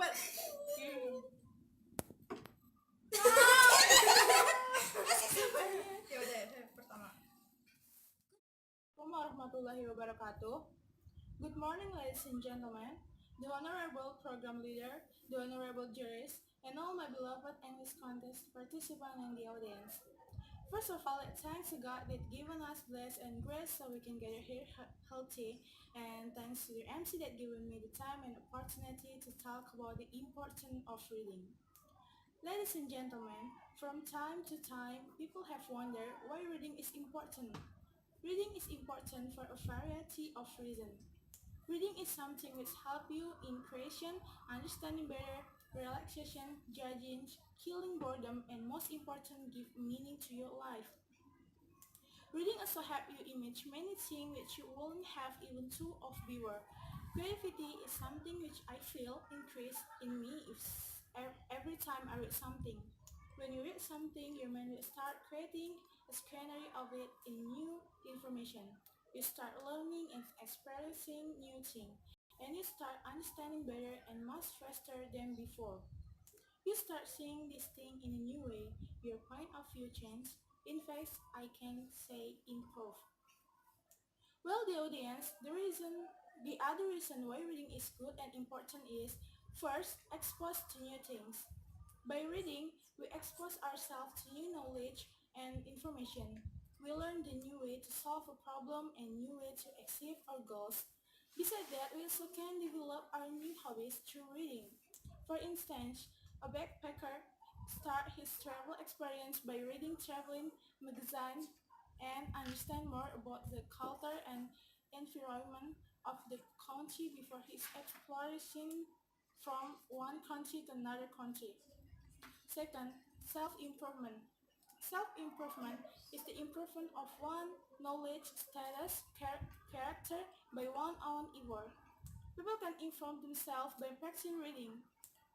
Well, ya udah, pertama. Assalamualaikum warahmatullahi wabarakatuh. Good morning, ladies and gentlemen, the honorable program leader, the honorable jurors, and all my beloved English contest participants and the audience. First of all, thanks to God that given us bless and grace so we can gather here healthy, and thanks to the MC that given me the time and opportunity to talk about the importance of reading. Ladies and gentlemen, from time to time, people have wondered why reading is important. Reading is important for a variety of reasons. Reading is something which helps you in creation, understanding better, relaxation, judging, killing boredom, and most important, give meaning to your life. Reading also helps you image many things which you wouldn't have even two of before. Creativity is something which I feel increase in me every time I read something. When you read something, your mind will start creating a scenario of it in new information. You start learning and experiencing new things, and you start understanding better and much faster than before. You start seeing this thing in a new way. Your point of view changes. In fact, I can say improve. Well, the audience, the other reason why reading is good and important is, first, expose to new things. By reading, we expose ourselves to new knowledge and information. We learn the new way to solve a problem and new way to achieve our goals. Besides that, we also can develop our new hobbies through reading. For instance, a backpacker starts his travel experience by reading traveling magazine and understand more about the culture and environment of the country before his exploration from one country to another country. Second, self-improvement. Self-improvement is the improvement of one knowledge, status, character by one own effort. People can improve themselves by practicing reading.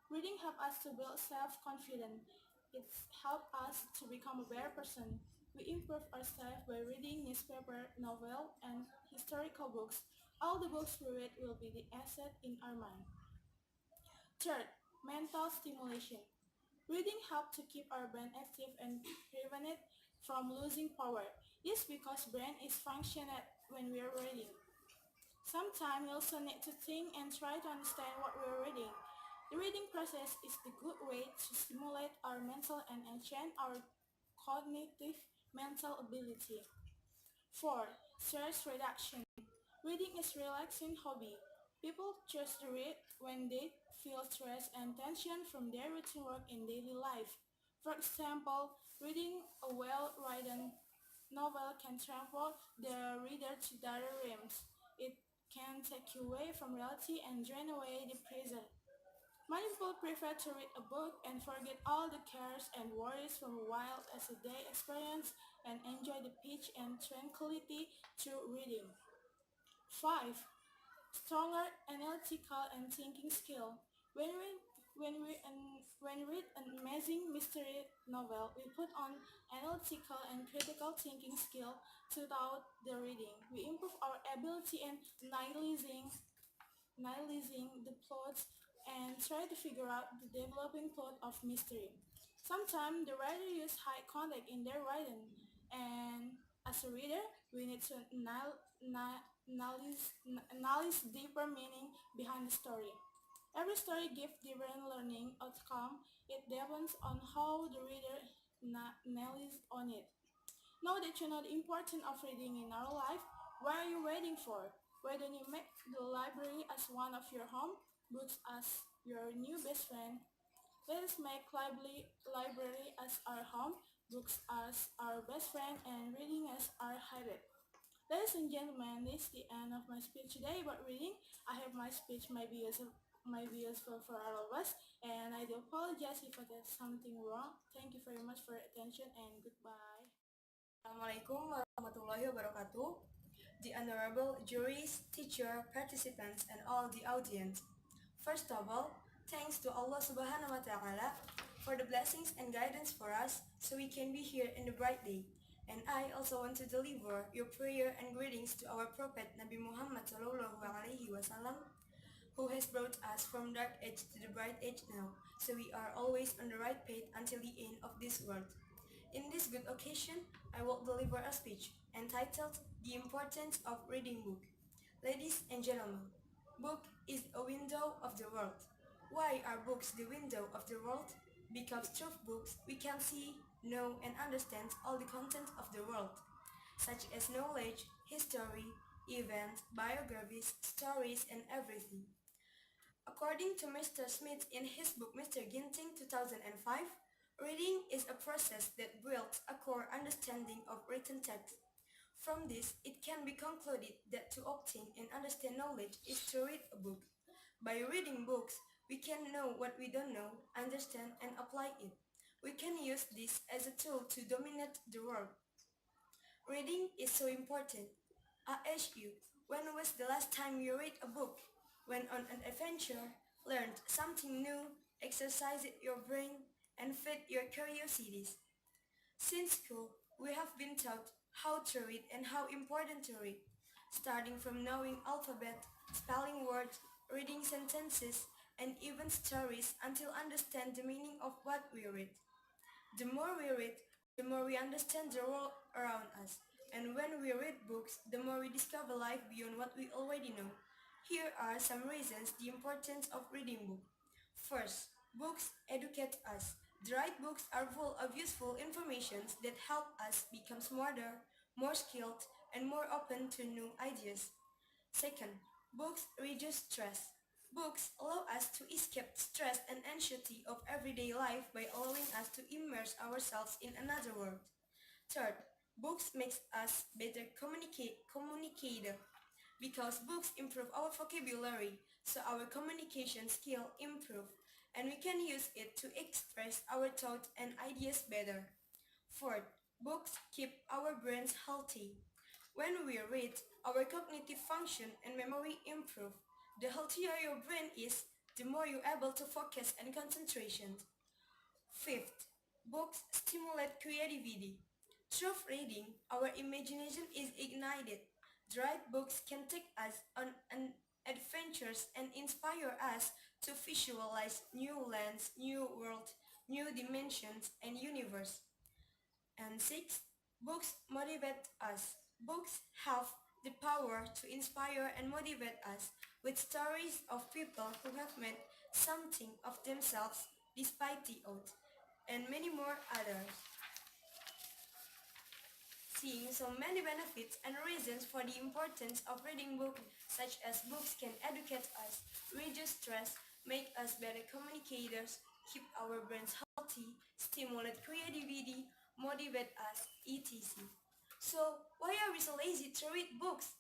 Reading helps us to build self-confidence. It helps us to become a better person. We improve ourselves by reading newspaper, novel, and historical books. All the books we read will be the asset in our mind. Third, mental stimulation. Reading helps to keep our brain active and prevent it from losing power. This because brain is functioning when we are reading. Sometimes we also need to think and try to understand what we are reading. The reading process is the good way to stimulate our mental and enhance our cognitive mental ability. 4. Stress reduction. Reading is relaxing hobby. People choose to read when they feel stress and tension from their routine work in daily life. For example, reading a well-written novel can transport the reader to other realms. It can take you away from reality and drain away the pressure. Many people prefer to read a book and forget all the cares and worries from a while as a day experience and enjoy the peace and tranquility through reading. 5. Stronger analytical and thinking skill. When we when we read an amazing mystery novel, we put on analytical and critical thinking skill throughout the reading. We improve our ability in analyzing the plots and try to figure out the developing plot of mystery. Sometimes the writer use high context in their writing, and as a reader, we need to analyze deeper meaning behind the story. Every story gives different learning outcome. It depends on how the reader analyzes on it. Now that you know the importance of reading in our life, what are you waiting for? Why don't you make the library as one of your home, books as your new best friend? Let us make library as our home, books as our best friend, and reading as our habit. Ladies and gentlemen, this is the end of my speech today about reading. I hope my speech might be useful for all of us, and I do apologize if I did something wrong. Thank you very much for your attention, and goodbye. Assalamualaikum warahmatullahi wabarakatuh. The honorable juries, teacher, participants, and all the audience. First of all, thanks to Allah Subhanahu wa Ta'ala for the blessings and guidance for us so we can be here in the bright day. And I also want to deliver your prayer and greetings to our Prophet Nabi Muhammad Sallallahu Alaihi Wasallam. who has brought us from dark age to the bright age now, so we are always on the right path until the end of this world. In this good occasion, I will deliver a speech entitled The Importance of Reading Book. Ladies and gentlemen, book is a window of the world. Why are books the window of the world? Because through books we can see, know and understand all the content of the world, such as knowledge, history, events, biographies, stories and everything. According to Mr. Smith in his book Mr. Ginting 2005, reading is a process that builds a core understanding of written text. From this, it can be concluded that to obtain and understand knowledge is to read a book. By reading books, we can know what we don't know, understand and apply it. We can use this as a tool to dominate the world. Reading is so important. I ask you, when was the last time you read a book? Went on an adventure, learned something new, exercised your brain, and fed your curiosities. Since school, we have been taught how to read and how important to read, starting from knowing alphabet, spelling words, reading sentences, and even stories until understand the meaning of what we read. The more we read, the more we understand the world around us. And when we read books, the more we discover life beyond what we already know. Here are some reasons the importance of reading books. First, books educate us. The right books are full of useful information that help us become smarter, more skilled, and more open to new ideas. Second, books reduce stress. Books allow us to escape stress and anxiety of everyday life by allowing us to immerse ourselves in another world. Third, books makes us better communicator because books improve our vocabulary, so our communication skill improve and we can use it to express our thoughts and ideas better. Fourth, books keep our brains healthy. When we read, our cognitive function and memory improve. The healthier your brain is, the more you're able to focus and concentration. Fifth, books stimulate creativity. Through reading, our imagination is ignited. The right books can take us on an adventures and inspire us to visualize new lands, new world, new dimensions and universe. And six, books motivate us. Books have the power to inspire and motivate us with stories of people who have made something of themselves despite the odds, and many more others. Seeing so many benefits and reasons for the importance of reading books, such as books can educate us, reduce stress, make us better communicators, keep our brains healthy, stimulate creativity, motivate us, etc. So, why are we so lazy to read books?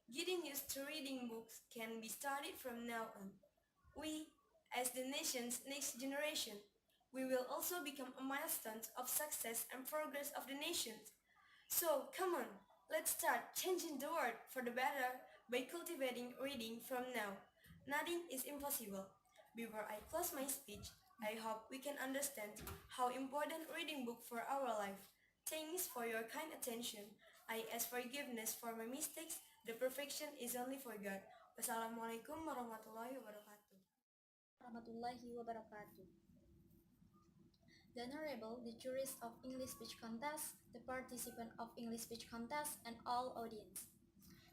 Getting used to reading books can be started from now on. We, as the nation's next generation, we will also become a milestone of success and progress of the nation. So, come on, let's start changing the world for the better by cultivating reading from now. Nothing is impossible. Before I close my speech, I hope we can understand how important reading book for our life. Thanks for your kind attention. I ask forgiveness for my mistakes. The perfection is only for God. Wassalamualaikum warahmatullahi wabarakatuh. Warahmatullahi wabarakatuh. The Honorable, the jurist of English Speech Contest, the participant of English Speech Contest, and all audience.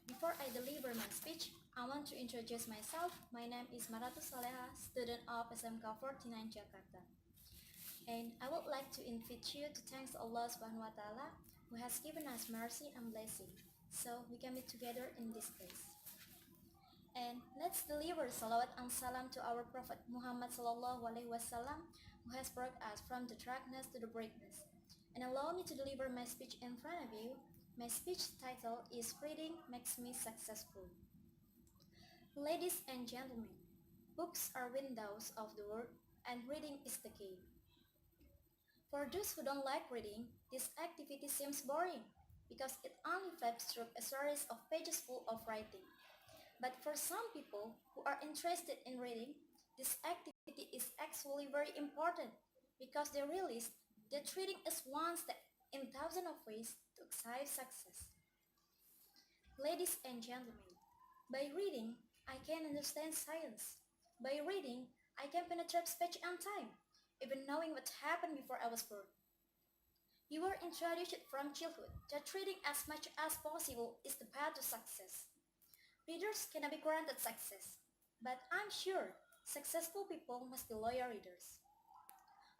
Before I deliver my speech, I want to introduce myself. My name is Maratu Saleha, student of SMK 49 Jakarta. And I would like to invite you to thank Allah Subhanahu wa Ta'ala who has given us mercy and blessing, so we can meet together in this place. And let's deliver salawat and salam to our Prophet Muhammad Sallallahu Alaihi Wasallam, who has brought us from the darkness to the brightness. And allow me to deliver my speech in front of you. My speech title is Reading Makes Me Successful. Ladies and gentlemen, books are windows of the world, and reading is the key. For those who don't like reading, this activity seems boring because it only flips through a series of pages full of writing. But for some people who are interested in reading, this activity is actually very important because they realize that reading is one step in thousands of ways to achieve success. Ladies and gentlemen, by reading, I can understand science, By reading, I can penetrate space and time, even knowing what happened before I was born. You were introduced from childhood that reading as much as possible is the path to success. Readers cannot be granted success, but I'm sure successful people must be loyal readers.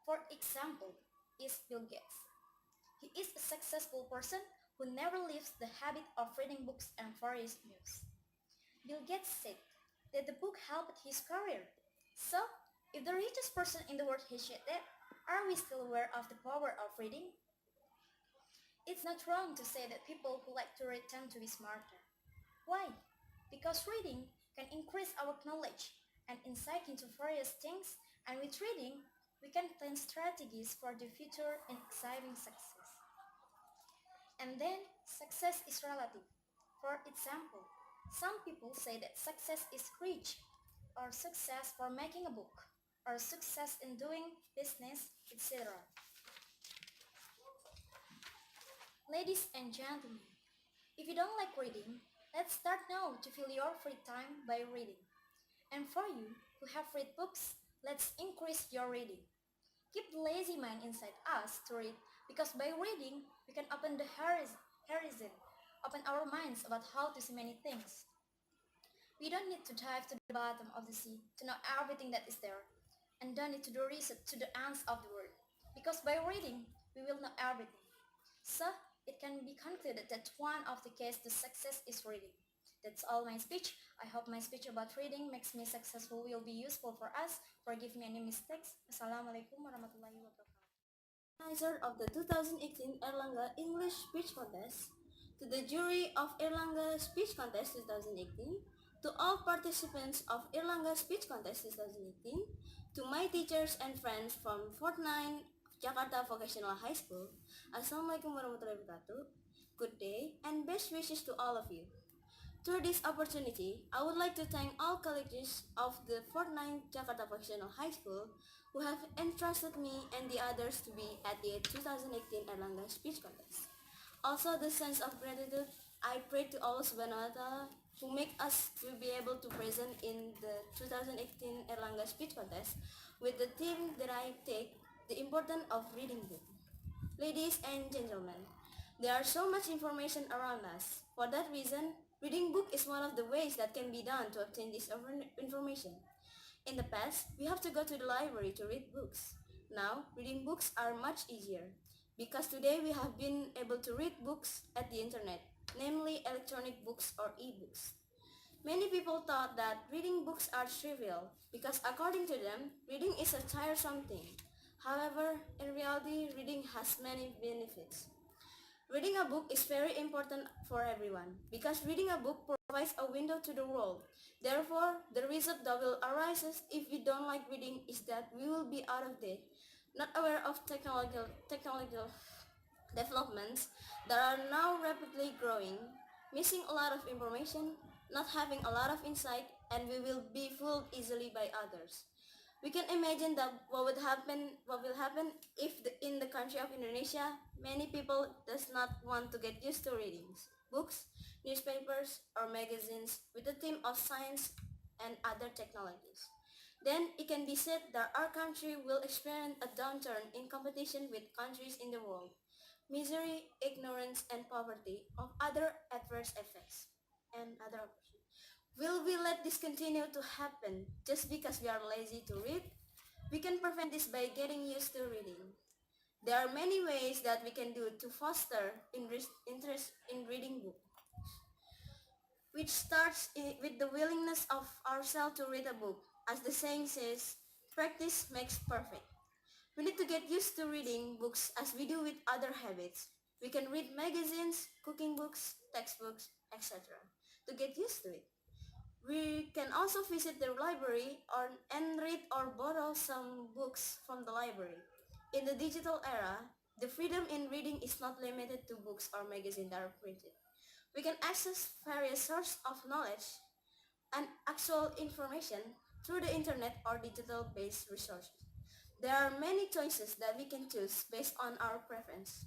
For example, is Bill Gates. He is a successful person who never leaves the habit of reading books and various news. Bill Gates said that the book helped his career. So, if the richest person in the world has said that, are we still aware of the power of reading? It's not wrong to say that people who like to read tend to be smarter. Why? Because reading can increase our knowledge and insight into various things, and with reading, we can plan strategies for the future and exciting success. And then, success is relative. For example, some people say that success is rich, or success for making a book, or success in doing business, etc. Ladies and gentlemen, if you don't like reading, let's start now to fill your free time by reading. And for you who have read books, let's increase your reading. Keep the lazy mind inside us to read because by reading, we can open the horizon, open our minds about how to see many things. We don't need to dive to the bottom of the sea to know everything that is there, and don't need to do research to the ends of the world, because by reading, we will know everything. So, it can be concluded that one of the keys to success is reading. That's all my speech. I hope my speech about reading makes me successful will be useful for us. Forgive me any mistakes. Assalamualaikum warahmatullahi wabarakatuh. Organizer of the 2018 Erlangga English Speech Contest, to the jury of Erlangga Speech Contest 2018, to all participants of Erlangga Speech Contest 2018, to my teachers and friends from Fort 9 Jakarta Vocational High School, Assalamualaikum warahmatullahi wabarakatuh. Good day and best wishes to all of you. Through this opportunity, I would like to thank all colleagues of the Fort 9 Jakarta Vocational High School who have entrusted me and the others to be at the 2018 Erlangga Speech Contest. Also, the sense of gratitude I pray to Allah Subhanahu wa Taala who make us to be able to present in the 2018 Erlangga Speech Contest with the theme that I take, the importance of reading book. Ladies and gentlemen, there are so much information around us. For that reason, reading book is one of the ways that can be done to obtain this information. In the past, we have to go to the library to read books. Now, reading books are much easier because today we have been able to read books at the internet, namely electronic books or e-books. Many people thought that reading books are trivial because according to them, reading is a tiresome thing. However, in reality, reading has many benefits. Reading a book is very important for everyone because reading a book provides a window to the world. Therefore, the result that will arise if we don't like reading is that we will be out of date, not aware of technological developments that are now rapidly growing, missing a lot of information, not having a lot of insight, and we will be fooled easily by others. We can imagine that what will happen if in the country of Indonesia, many people does not want to get used to reading books, newspapers, or magazines with the theme of science and other technologies. Then it can be said that our country will experience a downturn in competition with countries in the world, misery, ignorance, and poverty of other adverse effects and other options. Will we let this continue to happen just because we are lazy to read? We can prevent this by getting used to reading. There are many ways that we can do to foster interest in reading books, which starts with the willingness of ourselves to read a book. As the saying says, practice makes perfect. We need to get used to reading books as we do with other habits. We can read magazines, cooking books, textbooks, etc. to get used to it. We can also visit the library and read or borrow some books from the library. In the digital era, the freedom in reading is not limited to books or magazines that are printed. We can access various sources of knowledge and actual information through the internet or digital-based resources. There are many choices that we can choose based on our preference.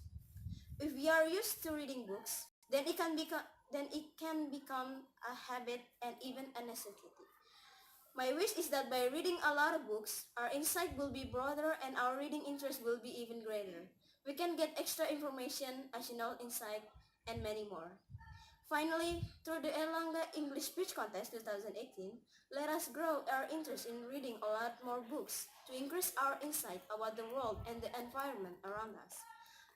If we are used to reading books, then it can become a habit and even a necessity. My wish is that by reading a lot of books, our insight will be broader and our reading interest will be even greater. We can get extra information, additional insight, and many more. Finally, through the Elanga English Speech Contest 2018, let us grow our interest in reading a lot more books to increase our insight about the world and the environment around us.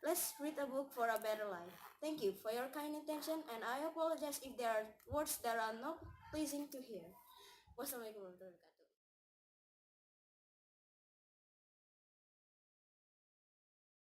Let's read a book for a better life. Thank you for your kind attention, and I apologize if there are words that are not pleasing to hear. Wassalamualaikum warahmatullahi wabarakatuh.